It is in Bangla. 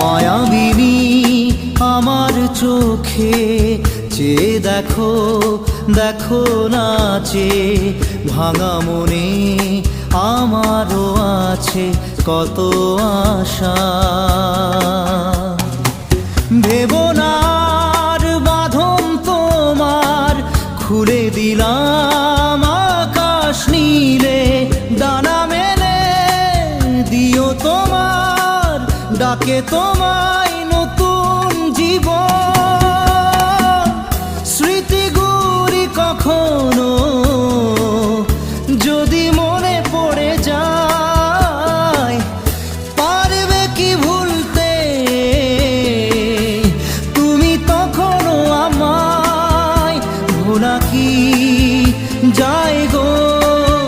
মায়াবিনী আমার চোখে চেয়ে দেখো, দেখো নাচে ভাঙা মনে আমারও আছে কত আশা। ভেবনার বাঁধন তোমার খুলে দিলাম আকাশ নীলে, ডানা মেলে দিও তোমার ডাকে তোমায় নতুন জীবন। স্মৃতিগুলি কখনো যদি